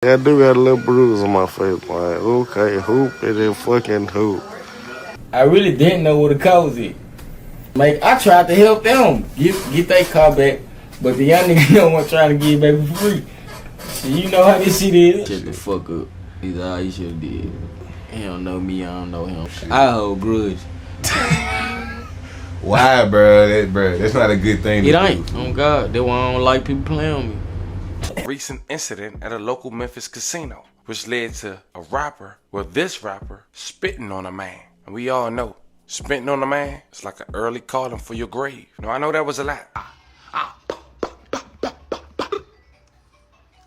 I do got a little bruise on my face, like, okay, hoop and then fucking hoop. I really didn't know what the car was it. Like, I tried to help them get their car back, but the young nigga don't want trying to get it back for free. So you know how this shit is. Shut the fuck up. He's all he should have did. He don't know me, I don't know him. I hold grudge. Why, bro? That's not a good thing to It do. ain't. Oh God, that's why I don't like people playing on me. Recent incident at a local Memphis casino, which led to this rapper, spitting on a man. And we all know, spitting on a man is like an early calling for your grave. Now, I know that was a lot.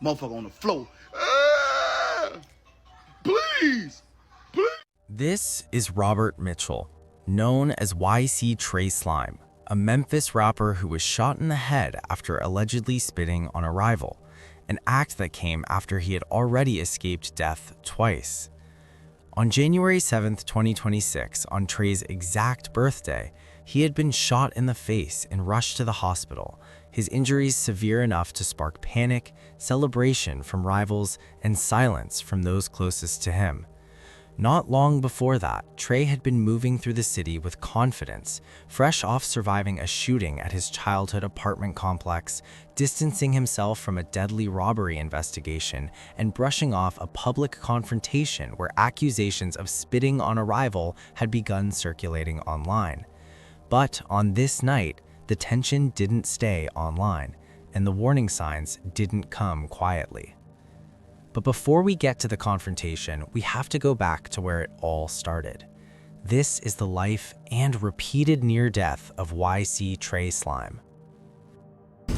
Motherfucker on the floor. Please. This is Robert Mitchell, known as YC Trey Slime, a Memphis rapper who was shot in the head after allegedly spitting on a rival, an act that came after he had already escaped death twice. On January 7th, 2026, on Trey's exact birthday, he had been shot in the face and rushed to the hospital, his injuries severe enough to spark panic, celebration from rivals, and silence from those closest to him. Not long before that, Trey had been moving through the city with confidence, fresh off surviving a shooting at his childhood apartment complex, distancing himself from a deadly robbery investigation, and brushing off a public confrontation where accusations of spitting on a rival had begun circulating online. But on this night, the tension didn't stay online, and the warning signs didn't come quietly. But before we get to the confrontation, we have to go back to where it all started. This is the life and repeated near death of YC Trey Slime.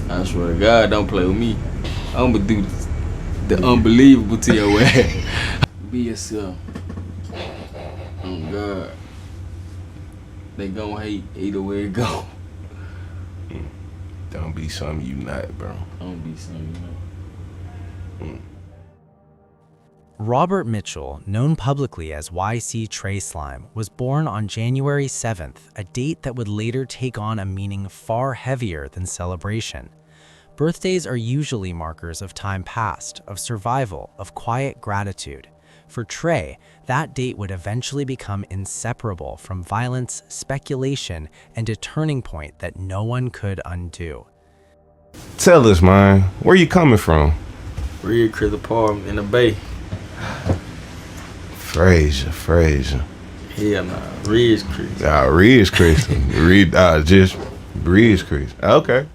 I swear to God, don't play with me. I'm gonna do the unbelievable to your ass. Be yourself. Oh God. They gon' hate either way it go. Don't be something you not, bro. Don't be something you know. Robert Mitchell, known publicly as YC Trey Slime, was born on January 7th, a date that would later take on a meaning far heavier than celebration. Birthdays are usually markers of time past, of survival, of quiet gratitude. For Trey, that date would eventually become inseparable from violence, speculation, and a turning point that no one could undo. Tell us, man, where you coming from? Real Chris apartment in the Bay. Fraser. Hell nah, Ridge Chris. Ridge Chris. Just Ridge Chris. Okay.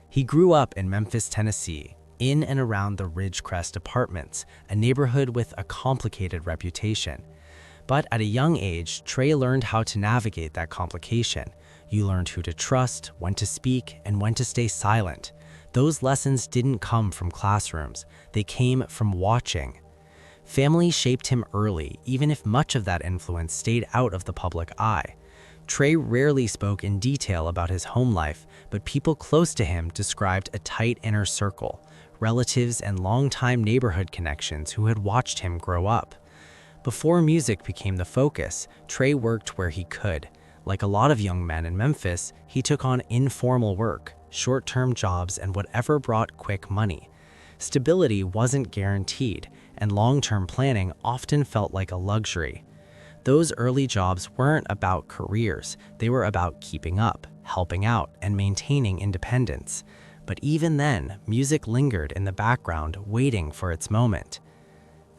He grew up in Memphis, Tennessee, in and around the Ridgecrest Apartments, a neighborhood with a complicated reputation. But at a young age, Trey learned how to navigate that complication. You learned who to trust, when to speak, and when to stay silent. Those lessons didn't come from classrooms. They came from watching. Family shaped him early, even if much of that influence stayed out of the public eye. Trey rarely spoke in detail about his home life, but people close to him described a tight inner circle, relatives and longtime neighborhood connections who had watched him grow up. Before music became the focus, Trey worked where he could. Like a lot of young men in Memphis, he took on informal work, short-term jobs, and whatever brought quick money. Stability wasn't guaranteed, and long-term planning often felt like a luxury. Those early jobs weren't about careers, they were about keeping up, helping out, and maintaining independence. But even then, music lingered in the background, waiting for its moment.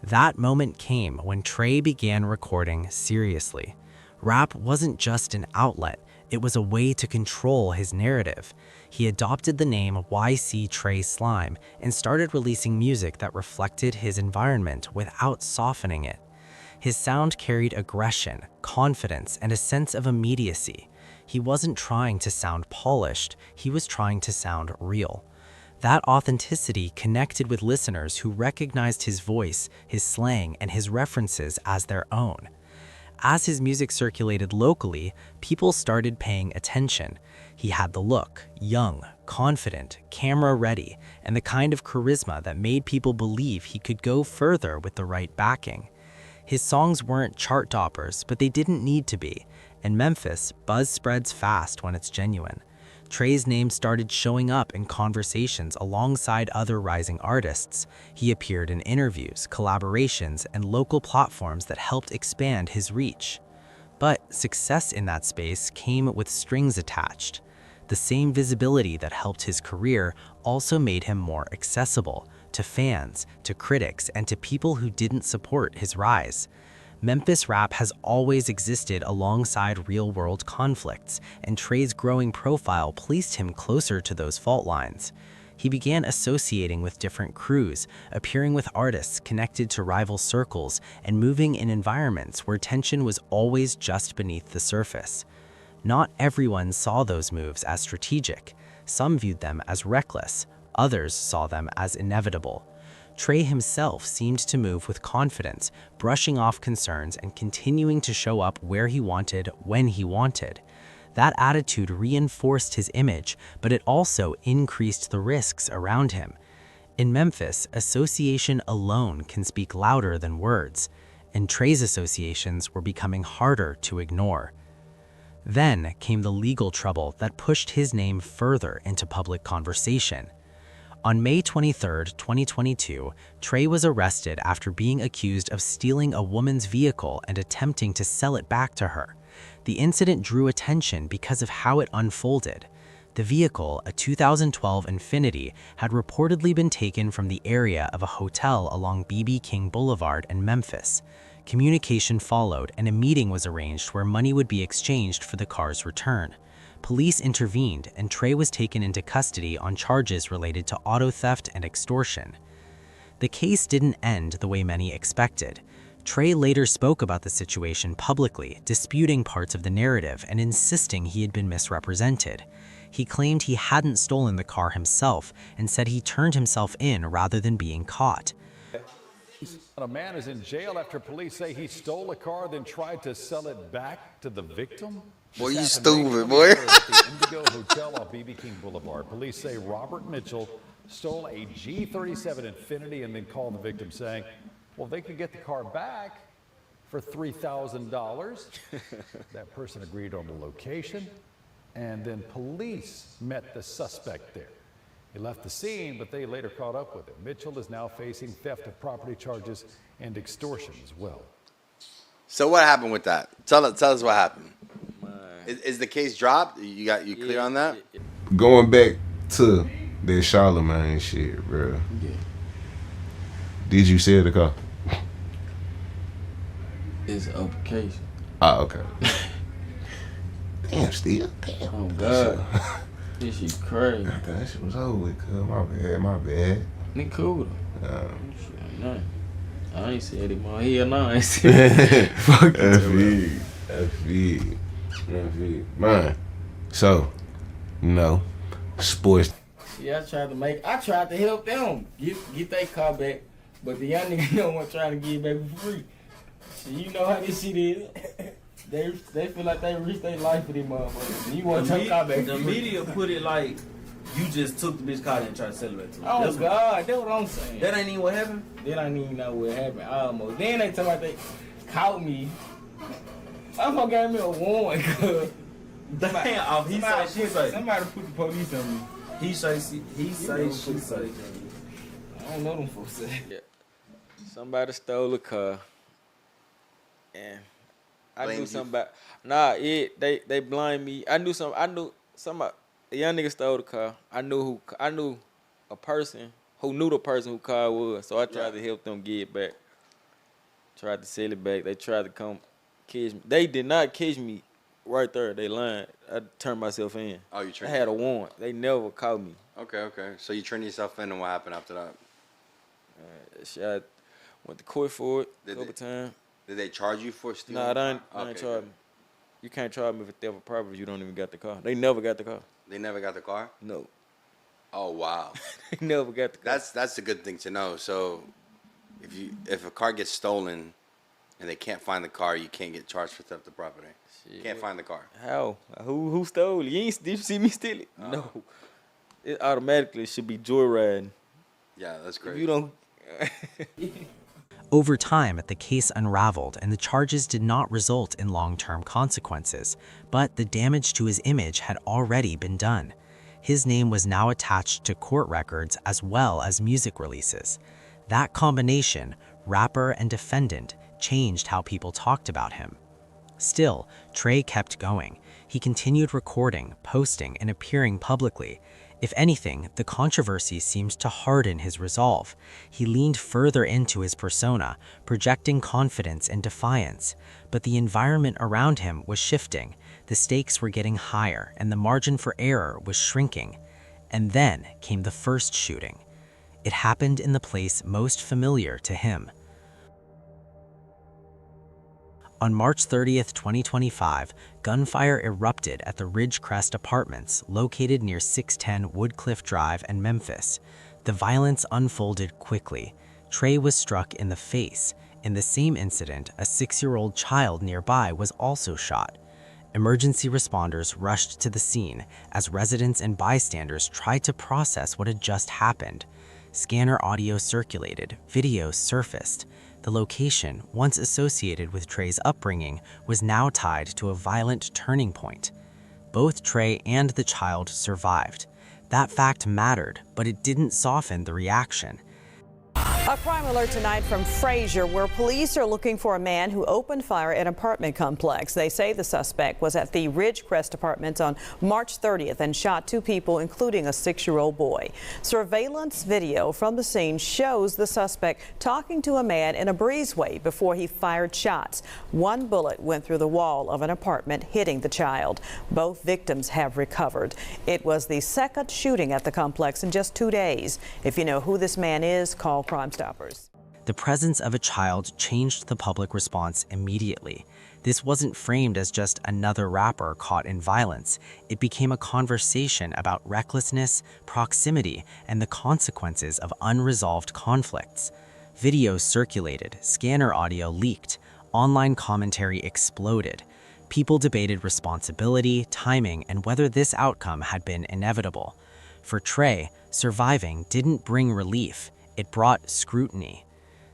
That moment came when Trey began recording seriously. Rap wasn't just an outlet, it was a way to control his narrative. He adopted the name YC Trey Slime and started releasing music that reflected his environment without softening it. His sound carried aggression, confidence, and a sense of immediacy. He wasn't trying to sound polished, he was trying to sound real. That authenticity connected with listeners who recognized his voice, his slang, and his references as their own. As his music circulated locally, people started paying attention. He had the look, young, confident, camera-ready, and the kind of charisma that made people believe he could go further with the right backing. His songs weren't chart toppers, but they didn't need to be. In Memphis, buzz spreads fast when it's genuine. Trey's name started showing up in conversations alongside other rising artists. He appeared in interviews, collaborations, and local platforms that helped expand his reach. But success in that space came with strings attached. The same visibility that helped his career also made him more accessible to fans, to critics, and to people who didn't support his rise. Memphis rap has always existed alongside real-world conflicts, and Trey's growing profile placed him closer to those fault lines. He began associating with different crews, appearing with artists connected to rival circles, and moving in environments where tension was always just beneath the surface. Not everyone saw those moves as strategic. Some viewed them as reckless. Others saw them as inevitable. Trey himself seemed to move with confidence, brushing off concerns and continuing to show up where he wanted, when he wanted. That attitude reinforced his image, but it also increased the risks around him. In Memphis, association alone can speak louder than words, and Trey's associations were becoming harder to ignore. Then came the legal trouble that pushed his name further into public conversation. On May 23, 2022, Trey was arrested after being accused of stealing a woman's vehicle and attempting to sell it back to her. The incident drew attention because of how it unfolded. The vehicle, a 2012 Infiniti, had reportedly been taken from the area of a hotel along B.B. King Boulevard in Memphis. Communication followed, and a meeting was arranged where money would be exchanged for the car's return. Police intervened, and Trey was taken into custody on charges related to auto theft and extortion. The case didn't end the way many expected. Trey later spoke about the situation publicly, disputing parts of the narrative and insisting he had been misrepresented. He claimed he hadn't stolen the car himself and said he turned himself in rather than being caught. A man is in jail after police say he stole a car, then tried to sell it back to the victim. Boy, you stupid, boy. At the Indigo Hotel off B.B. King Boulevard, police say Robert Mitchell stole a G37 Infiniti and then called the victim saying, well, they could get the car back for $3,000. That person agreed on the location, and then police met the suspect there. He left the scene, but they later caught up with him. Mitchell is now facing theft of property charges and extortion as well. So what happened with that? Tell us what happened. Is the case dropped? You clear on that? Going back to that Charlemagne shit, bro. Yeah. Did you sell the car? It's an application. Ah, okay. Damn, still. Damn. Oh, God. This shit crazy. That shit was over with, cuz. My bad. Nigga cool though. Nothing. I ain't said it more. Hell no, I ain't said it. Fuck it. F.E. Man. So, sports. Yeah, I tried to help them get their car back, but the young nigga don't want trying to get it back for free. So you know how this shit is. They feel like they risked their life for these motherfuckers. And you want your car back. The media put it like you just took the bitch car and tried to sell it back to her. Oh God, that's what I'm saying. That ain't even what happened? That ain't even know what happened. Almost. Then they talk about they caught me. Motherfucker gave me a warrant, cuz. Damn, he say, she say. Somebody put the police on me. He say, she say. I don't know them folks say. Yeah. Somebody stole a car. And I Blame knew you. something about. Nah, they blind me. I knew somebody. A young nigga stole the car. I knew a person who knew the person who car was. So I tried to help them get it back. Tried to sell it back. They tried to come catch me. They did not catch me right there. They lying. I turned myself in. Oh, you I trained? had a warrant. They never caught me. Okay. So you turned yourself in, and what happened after that? I went to court for it Did a couple times. Did they charge you for stealing? Nah, they ain't Okay, charge me. You can't charge me for theft of property if you don't even got the car. They never got the car. They never got the car? No. Oh, wow. They never got the car. That's a good thing to know. So if a car gets stolen and they can't find the car, you can't get charged for theft of property. You can't find the car. How? Who stole it? Did you see me steal it? No. It automatically should be joyriding. Yeah, that's If crazy. you don't. Over time, the case unraveled and the charges did not result in long-term consequences, but the damage to his image had already been done. his name was now attached to court records as well as music releases. That combination, rapper and defendant, changed how people talked about him. Still, Trey kept going. He continued recording, posting, and appearing publicly. If anything, the controversy seemed to harden his resolve. He leaned further into his persona, projecting confidence and defiance. But the environment around him was shifting. The stakes were getting higher, and the margin for error was shrinking. And then came the first shooting. It happened in the place most familiar to him. On March 30th, 2025, gunfire erupted at the Ridgecrest Apartments located near 610 Woodcliff Drive in Memphis. The violence unfolded quickly. Trey was struck in the face. In the same incident, a 6-year-old child nearby was also shot. Emergency responders rushed to the scene as residents and bystanders tried to process what had just happened. Scanner audio circulated, videos surfaced. The location, once associated with Trey's upbringing, was now tied to a violent turning point. Both Trey and the child survived. That fact mattered, but it didn't soften the reaction. A crime alert tonight from Frazier, where police are looking for a man who opened fire at an apartment complex. They say the suspect was at the Ridgecrest Apartments on March 30th and shot 2 people, including a 6-year-old boy. Surveillance video from the scene shows the suspect talking to a man in a breezeway before he fired shots. 1 bullet went through the wall of an apartment, hitting the child. Both victims have recovered. It was the second shooting at the complex in just 2 days. If you know who this man is, call Crime Stoppers. The presence of a child changed the public response immediately. This wasn't framed as just another rapper caught in violence. It became a conversation about recklessness, proximity, and the consequences of unresolved conflicts. Videos circulated, scanner audio leaked, online commentary exploded. People debated responsibility, timing, and whether this outcome had been inevitable. For Trey, surviving didn't bring relief. It brought scrutiny.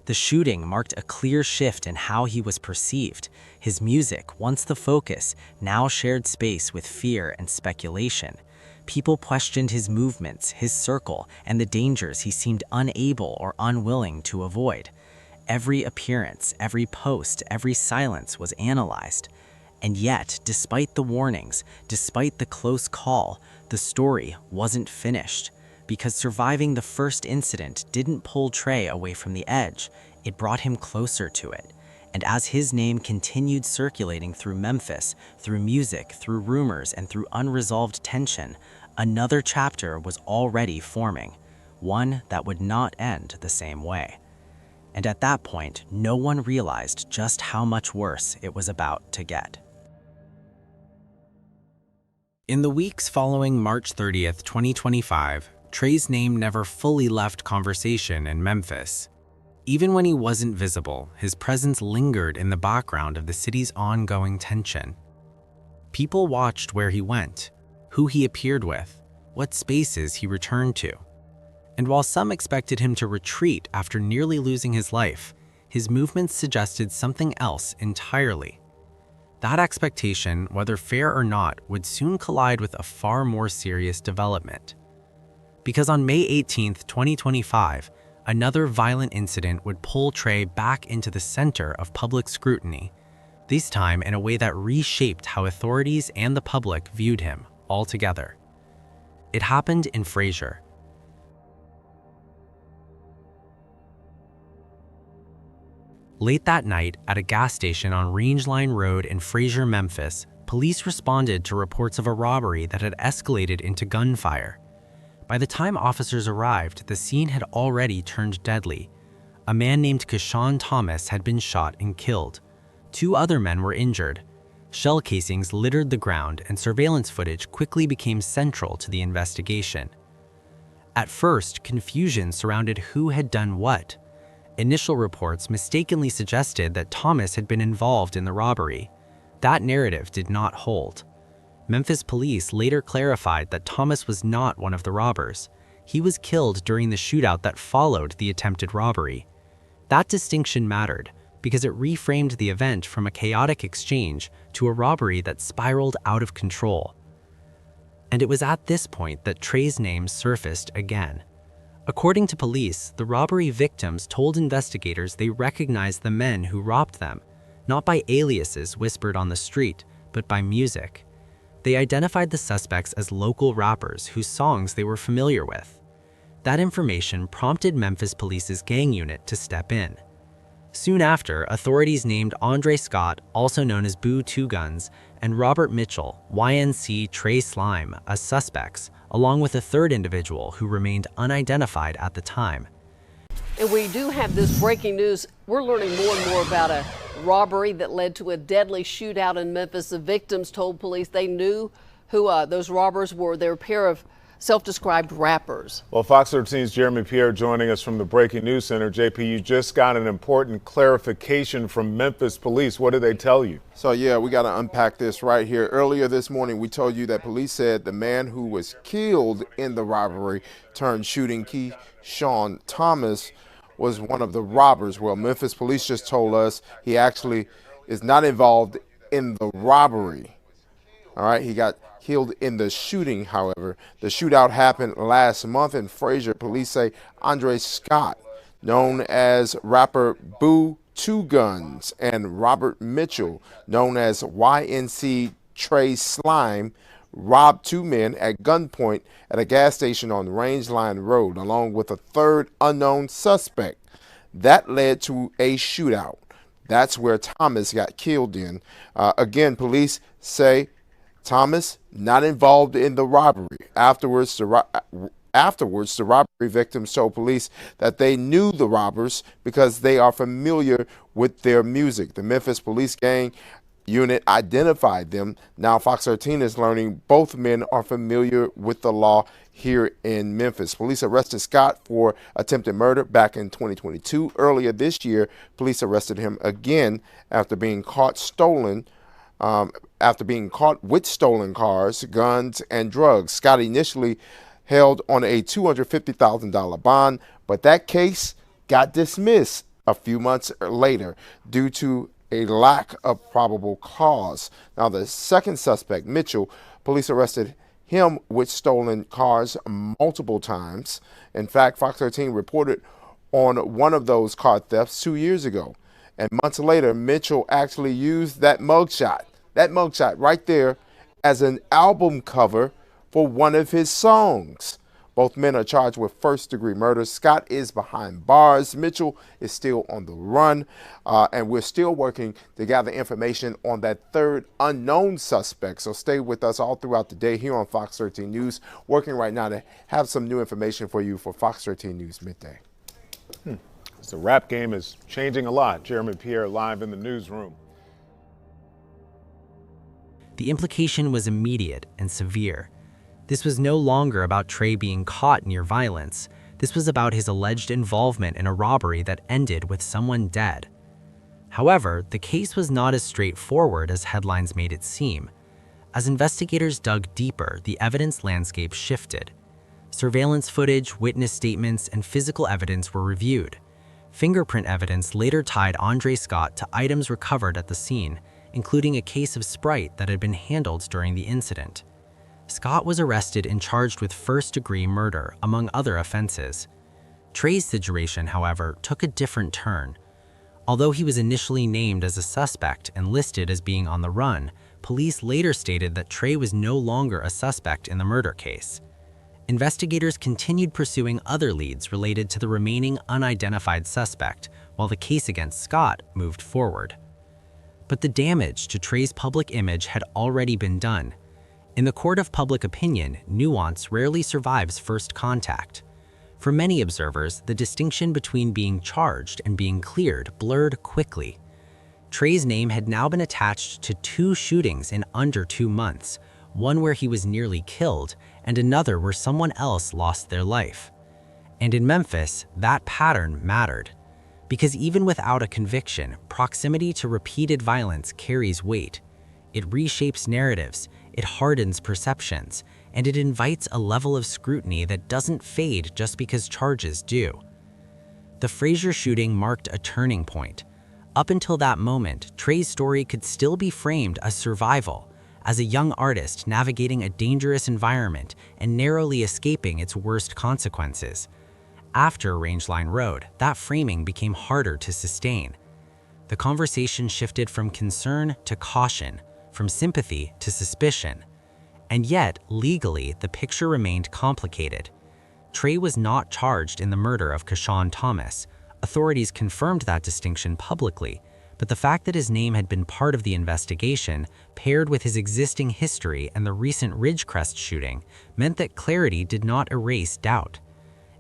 The shooting marked a clear shift in how he was perceived. His music, once the focus, now shared space with fear and speculation. People questioned his movements, his circle, and the dangers he seemed unable or unwilling to avoid. Every appearance, every post, every silence was analyzed. And yet, despite the warnings, despite the close call, the story wasn't finished. Because surviving the first incident didn't pull Trey away from the edge, it brought him closer to it. And as his name continued circulating through Memphis, through music, through rumors, and through unresolved tension, another chapter was already forming, one that would not end the same way. And at that point, no one realized just how much worse it was about to get. In the weeks following March 30th, 2025, Trey's name never fully left conversation in Memphis. Even when he wasn't visible, his presence lingered in the background of the city's ongoing tension. People watched where he went, who he appeared with, what spaces he returned to. And while some expected him to retreat after nearly losing his life, his movements suggested something else entirely. That expectation, whether fair or not, would soon collide with a far more serious development. Because on May 18th, 2025, another violent incident would pull Trey back into the center of public scrutiny, this time in a way that reshaped how authorities and the public viewed him altogether. It happened in Frazier. Late that night, at a gas station on Rangeline Road in Frazier, Memphis, police responded to reports of a robbery that had escalated into gunfire. By the time officers arrived, the scene had already turned deadly. A man named Keshawn Thomas had been shot and killed. 2 other men were injured. Shell casings littered the ground, and surveillance footage quickly became central to the investigation. At first, confusion surrounded who had done what. Initial reports mistakenly suggested that Thomas had been involved in the robbery. That narrative did not hold. Memphis police later clarified that Thomas was not one of the robbers. He was killed during the shootout that followed the attempted robbery. That distinction mattered because it reframed the event from a chaotic exchange to a robbery that spiraled out of control. And it was at this point that Trey's name surfaced again. According to police, the robbery victims told investigators they recognized the men who robbed them, not by aliases whispered on the street, but by music. They identified the suspects as local rappers whose songs they were familiar with. That information prompted Memphis Police's gang unit to step in. Soon after, authorities named Andre Scott, also known as Boo Two Guns, and Robert Mitchell, YNC Trey Slime, as suspects, along with a third individual who remained unidentified at the time. And we do have this breaking news. We're learning more and more about a robbery that led to a deadly shootout in Memphis. The victims told police they knew who those robbers were. They were a pair of self-described rappers. Well, Fox 13's Jeremy Pierre joining us from the Breaking News Center. JP, you just got an important clarification from Memphis police. What did they tell you? So, yeah, we got to unpack this right here. Earlier this morning, we told you that police said the man who was killed in the robbery turned shooting Keyshawn Thomas was one of the robbers. Well, Memphis police just told us he actually is not involved in the robbery. All right, he got killed in the shooting, however. The shootout happened last month in Frazier. Police say Andre Scott, known as rapper Boo Two Guns, and Robert Mitchell, known as YNC Trey Slime, robbed two men at gunpoint at a gas station on Rangeline Road, along with a third unknown suspect. That led to a shootout. That's where Thomas got killed in. Again, police say Thomas not involved in the robbery. Afterwards, the robbery victims told police that they knew the robbers because they are familiar with their music. The Memphis police gang unit identified them. Now Fox 13 is learning both men are familiar with the law here in Memphis. Police arrested Scott for attempted murder back in 2022. Earlier this year, police arrested him again after being caught with stolen cars, guns, and drugs. Scott initially held on a $250,000 bond, but that case got dismissed a few months later due to a lack of probable cause. Now, the second suspect, Mitchell, police arrested him with stolen cars multiple times. In fact, Fox 13 reported on one of those car thefts 2 years ago. And months later, Mitchell actually used that mugshot right there, as an album cover for one of his songs. Both men are charged with first-degree murder. Scott is behind bars. Mitchell is still on the run, and we're still working to gather information on that third unknown suspect. So stay with us all throughout the day here on Fox 13 News, working right now to have some new information for you for Fox 13 News Midday. The rap game is changing a lot. Jeremy Pierre live in the newsroom. The implication was immediate and severe. This was no longer about Trey being caught near violence. This was about his alleged involvement in a robbery that ended with someone dead. However, the case was not as straightforward as headlines made it seem. As investigators dug deeper, the evidence landscape shifted. Surveillance footage, witness statements, and physical evidence were reviewed. Fingerprint evidence later tied Andre Scott to items recovered at the scene, including a case of Sprite that had been handled during the incident. Scott was arrested and charged with first-degree murder, among other offenses. Trey's situation, however, took a different turn. Although he was initially named as a suspect and listed as being on the run, police later stated that Trey was no longer a suspect in the murder case. Investigators continued pursuing other leads related to the remaining unidentified suspect, while the case against Scott moved forward. But the damage to Trey's public image had already been done. In the court of public opinion, nuance rarely survives first contact. For many observers, the distinction between being charged and being cleared blurred quickly. Trey's name had now been attached to 2 shootings in under 2 months, one where he was nearly killed and another where someone else lost their life. And in Memphis, that pattern mattered. Because even without a conviction, proximity to repeated violence carries weight. It reshapes narratives, it hardens perceptions, and it invites a level of scrutiny that doesn't fade just because charges do. The Frazier shooting marked a turning point. Up until that moment, Trey's story could still be framed as survival, as a young artist navigating a dangerous environment and narrowly escaping its worst consequences. After Rangeline Road, that framing became harder to sustain. The conversation shifted from concern to caution, from sympathy to suspicion. And yet, legally, the picture remained complicated. Trey was not charged in the murder of Keyshawn Thomas. Authorities confirmed that distinction publicly, but the fact that his name had been part of the investigation, paired with his existing history and the recent Ridgecrest shooting, meant that clarity did not erase doubt.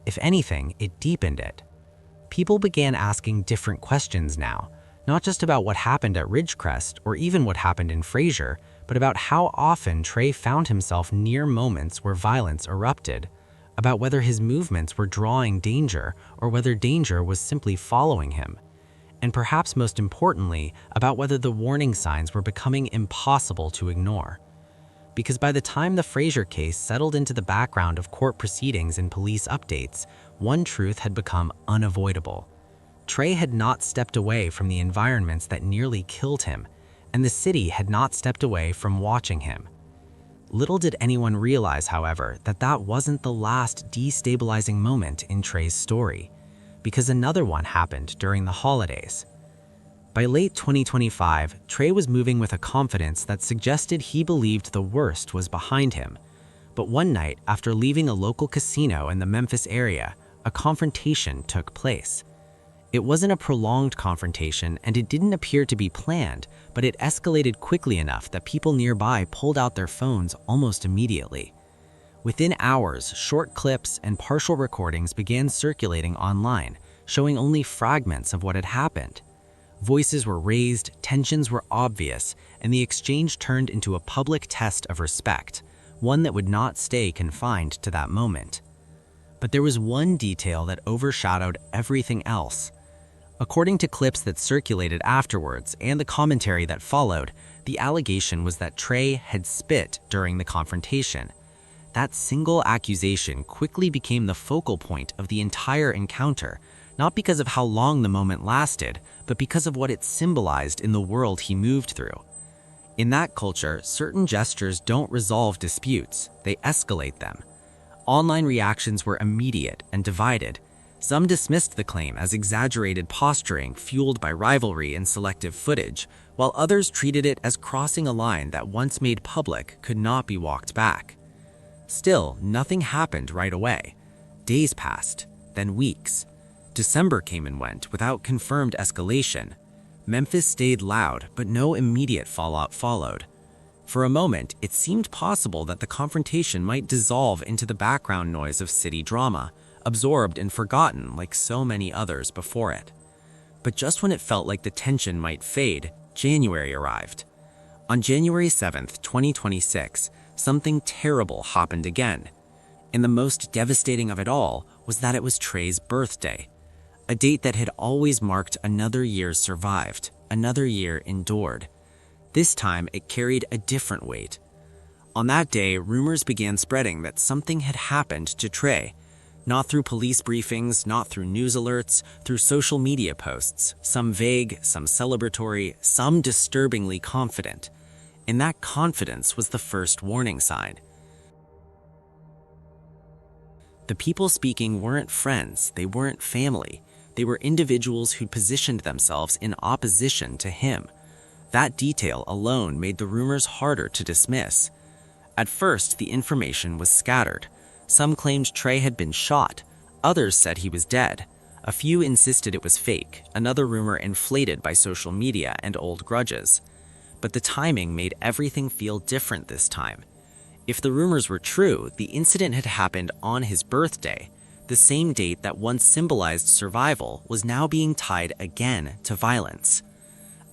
If anything, it deepened it. People began asking different questions now, not just about what happened at Ridgecrest or even what happened in Frazier, but about how often Trey found himself near moments where violence erupted, about whether his movements were drawing danger or whether danger was simply following him, and perhaps most importantly, about whether the warning signs were becoming impossible to ignore. Because by the time the Frazier case settled into the background of court proceedings and police updates, one truth had become unavoidable. Trey had not stepped away from the environments that nearly killed him, and the city had not stepped away from watching him. Little did anyone realize, however, that that wasn't the last destabilizing moment in Trey's story, because another one happened during the holidays. By late 2025, Trey was moving with a confidence that suggested he believed the worst was behind him. But one night, after leaving a local casino in the Memphis area, a confrontation took place. It wasn't a prolonged confrontation, and it didn't appear to be planned, but it escalated quickly enough that people nearby pulled out their phones almost immediately. Within hours, short clips and partial recordings began circulating online, showing only fragments of what had happened. Voices were raised, tensions were obvious, and the exchange turned into a public test of respect, one that would not stay confined to that moment. But there was one detail that overshadowed everything else. According to clips that circulated afterwards and the commentary that followed, the allegation was that Trey had spit during the confrontation. That single accusation quickly became the focal point of the entire encounter, not because of how long the moment lasted, but because of what it symbolized in the world he moved through. In that culture, certain gestures don't resolve disputes, they escalate them. Online reactions were immediate and divided. Some dismissed the claim as exaggerated posturing fueled by rivalry and selective footage, while others treated it as crossing a line that once made public could not be walked back. Still, nothing happened right away. Days passed, then weeks. December came and went without confirmed escalation. Memphis stayed loud, but no immediate fallout followed. For a moment, it seemed possible that the confrontation might dissolve into the background noise of city drama, absorbed and forgotten like so many others before it. But just when it felt like the tension might fade, January arrived. On January 7th, 2026, something terrible happened again. And the most devastating of it all was that it was Trey's birthday, a date that had always marked another year survived, another year endured. This time, it carried a different weight. On that day, rumors began spreading that something had happened to Trey. Not through police briefings, not through news alerts, through social media posts, some vague, some celebratory, some disturbingly confident. And that confidence was the first warning sign. The people speaking weren't friends, they weren't family. They were individuals who positioned themselves in opposition to him. That detail alone made the rumors harder to dismiss. At first, the information was scattered. Some claimed Trey had been shot. Others said he was dead. A few insisted it was fake, another rumor inflated by social media and old grudges. But the timing made everything feel different this time. If the rumors were true, the incident had happened on his birthday. The same date that once symbolized survival was now being tied again to violence.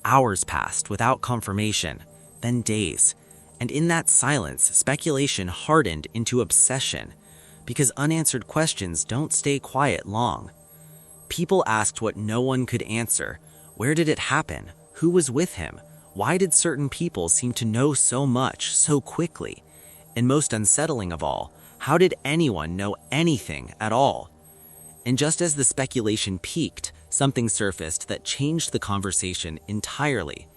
Hours passed without confirmation, then days. And in that silence, speculation hardened into obsession. Because unanswered questions don't stay quiet long. People asked what no one could answer. Where did it happen? Who was with him? Why did certain people seem to know so much so quickly? And most unsettling of all, how did anyone know anything at all? And just as the speculation peaked, something surfaced that changed the conversation entirely.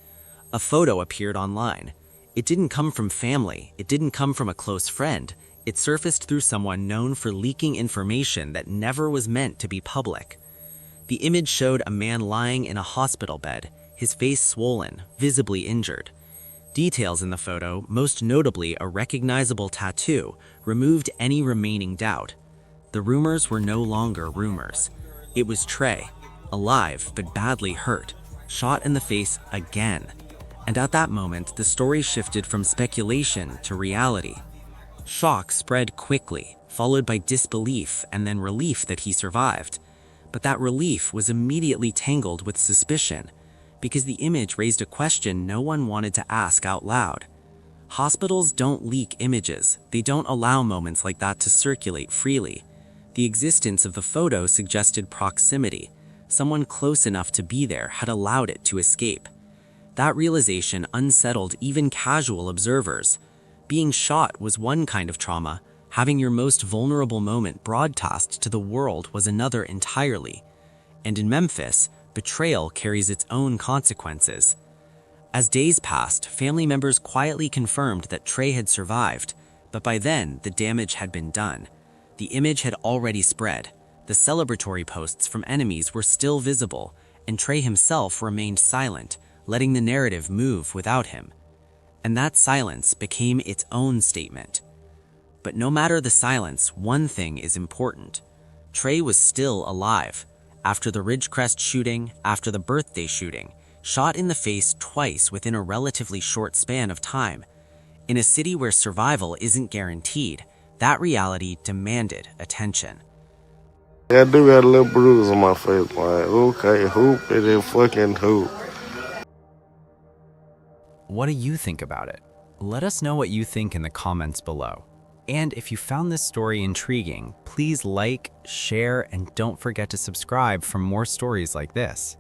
A photo appeared online. It didn't come from family. It didn't come from a close friend. It surfaced through someone known for leaking information that never was meant to be public. The image showed a man lying in a hospital bed, his face swollen, visibly injured. Details in the photo, most notably a recognizable tattoo, removed any remaining doubt. The rumors were no longer rumors. It was Trey, alive but badly hurt, shot in the face again. And at that moment, the story shifted from speculation to reality. Shock spread quickly, followed by disbelief and then relief that he survived. But that relief was immediately tangled with suspicion, because the image raised a question no one wanted to ask out loud. Hospitals don't leak images. They don't allow moments like that to circulate freely. The existence of the photo suggested proximity. Someone close enough to be there had allowed it to escape. That realization unsettled even casual observers. Being shot was one kind of trauma. Having your most vulnerable moment broadcast to the world was another entirely. And in Memphis, betrayal carries its own consequences. As days passed, family members quietly confirmed that Trey had survived, but by then, the damage had been done. The image had already spread. The celebratory posts from enemies were still visible, and Trey himself remained silent, letting the narrative move without him. And that silence became its own statement. But no matter the silence, one thing is important. Trey was still alive. After the Ridgecrest shooting, after the birthday shooting, shot in the face twice within a relatively short span of time. In a city where survival isn't guaranteed, that reality demanded attention. Yeah, I do got a little bruise on my face, like, okay, hoop it and fucking hoop. What do you think about it? Let us know what you think in the comments below. And if you found this story intriguing, please like, share, and don't forget to subscribe for more stories like this.